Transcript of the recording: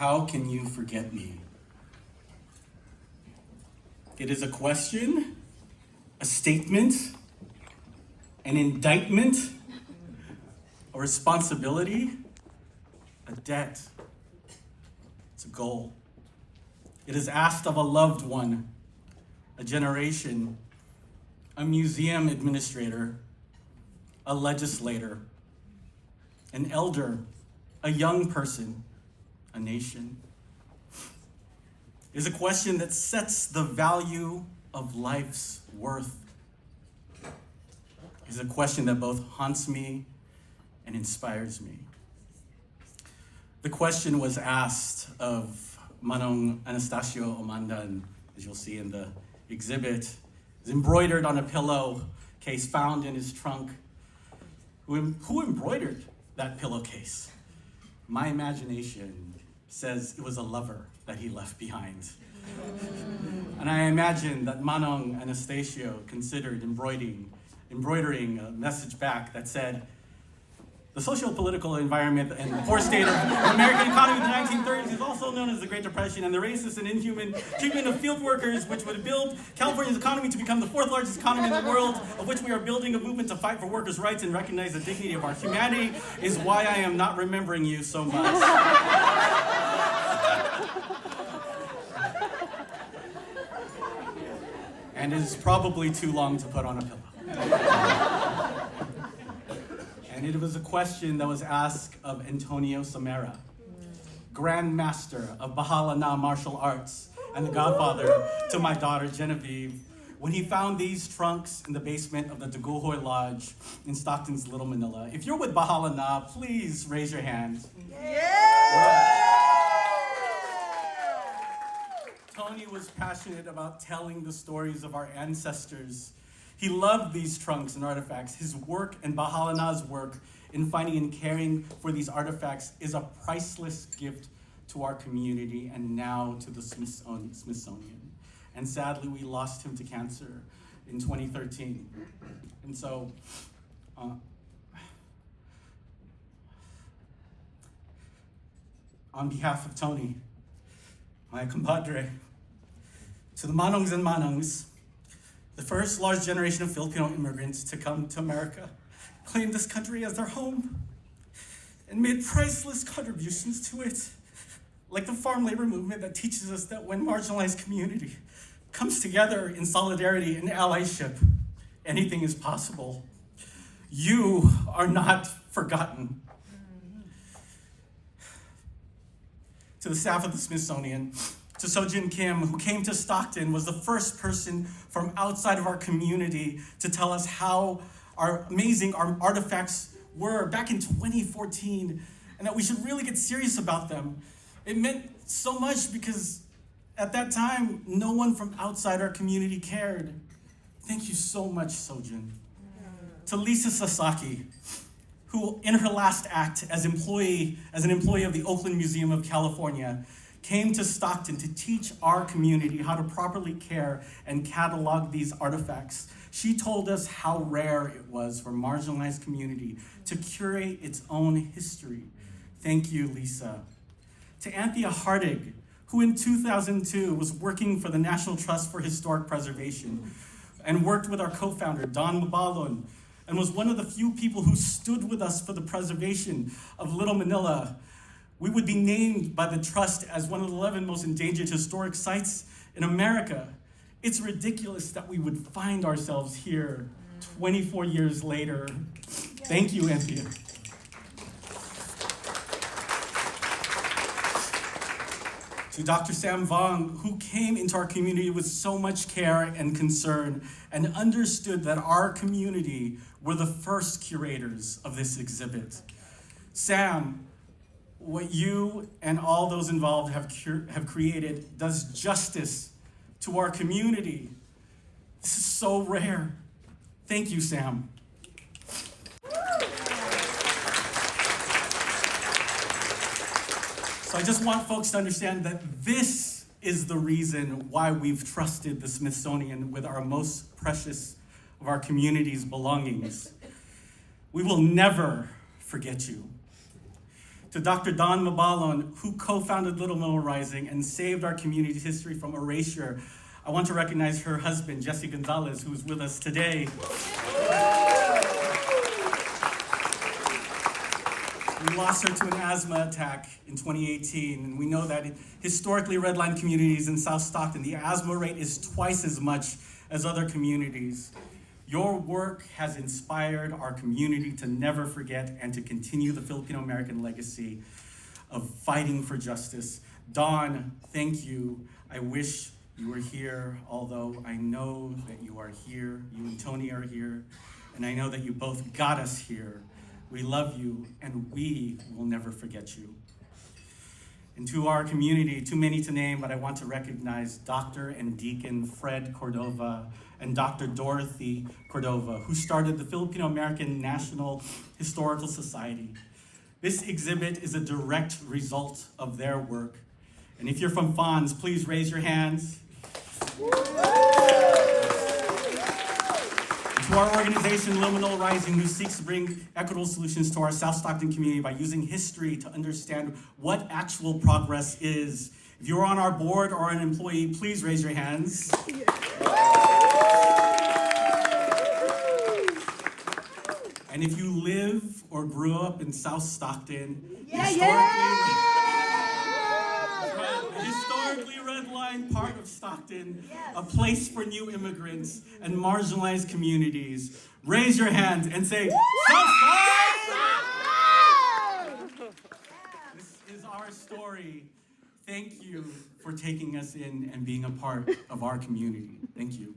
How can you forget me? It is a question, a statement, an indictment, a responsibility, a debt. It's a goal. It is asked of a loved one, a generation, a museum administrator, a legislator, an elder, a young person, a nation. It is a question that sets the value of life's worth. It is a question that both haunts me and inspires me. The question was asked of Manong Anastasio Omandan, as you'll see in the exhibit. It's embroidered on a pillowcase found in his trunk. Who embroidered that pillowcase? My imagination says it was a lover that he left behind. And I imagine that Manong Anastasio considered embroidering a message back that said, the socio-political environment and the poor state of the American economy in the 1930s is also known as the Great Depression, and the racist and inhuman treatment of field workers, which would build California's economy to become the fourth largest economy in the world, of which we are building a movement to fight for workers' rights and recognize the dignity of our humanity, is why I am not remembering you so much. And it is probably too long to put on a pillow. And it was a question that was asked of Antonio Samara, Grand Master of Bahala martial arts and the godfather to my daughter Genevieve, when he found these trunks in the basement of the Daguhoy Lodge in Stockton's Little Manila. If you're with Bahala, please raise your hand. Tony was passionate about telling the stories of our ancestors. He loved these trunks and artifacts. His work and Bahalana's work in finding and caring for these artifacts is a priceless gift to our community and now to the Smithsonian. And sadly, we lost him to cancer in 2013. And so, on behalf of Tony, my compadre, to the Manongs and Manongs, the first large generation of Filipino immigrants to come to America, claimed this country as their home and made priceless contributions to it, like the farm labor movement that teaches us that when marginalized community comes together in solidarity and allyship, anything is possible. You are not forgotten. To the staff of the Smithsonian, to Sojin Kim, who came to Stockton, was the first person from outside of our community to tell us how amazing our artifacts were back in 2014, and that we should really get serious about them. It meant so much because at that time, no one from outside our community cared. Thank you so much, Sojin. To Lisa Sasaki, who in her last act as an employee of the Oakland Museum of California, came to Stockton to teach our community how to properly care and catalog these artifacts. She told us how rare it was for a marginalized community to curate its own history. Thank you, Lisa. To Anthea Hardig, who in 2002 was working for the National Trust for Historic Preservation and worked with our co-founder, Don Mabalon, and was one of the few people who stood with us for the preservation of Little Manila. We would be named by the Trust as one of the 11 most endangered historic sites in America. It's ridiculous that we would find ourselves here 24 years later. Thank you, Anthea. To Dr. Sam Vong, who came into our community with so much care and concern and understood that our community were the first curators of this exhibit. Sam, what you and all those involved have created does justice to our community. This is so rare. Thank you, Sam. So I just want folks to understand that this is the reason why we've trusted the Smithsonian with our most precious of our community's belongings. We will never forget you. To Dr. Don Mabalon, who co-founded Little Manila Rising and saved our community's history from erasure, I want to recognize her husband, Jesse Gonzalez, who is with us today. We lost her to an asthma attack in 2018, and we know that in historically redlined communities in South Stockton, the asthma rate is twice as much as other communities. Your work has inspired our community to never forget and to continue the Filipino-American legacy of fighting for justice. Dawn, thank you. I wish you were here, although I know that you are here. You and Tony are here, and I know that you both got us here. We love you, and we will never forget you. And to our community, too many to name, but I want to recognize Dr. and Deacon Fred Cordova and Dr. Dorothy Cordova, who started the Filipino-American National Historical Society. This exhibit is a direct result of their work. And if you're from FONS, please raise your hands. To our organization, Little Manila Rising, who seeks to bring equitable solutions to our South Stockton community by using history to understand what actual progress is. If you're on our board or an employee, please raise your hands. And if you live or grew up in South Stockton, historically redlined part of Stockton, a place for new immigrants and marginalized communities, raise your hands and say, Southside! This is our story. Thank you for taking us in and being a part of our community. Thank you.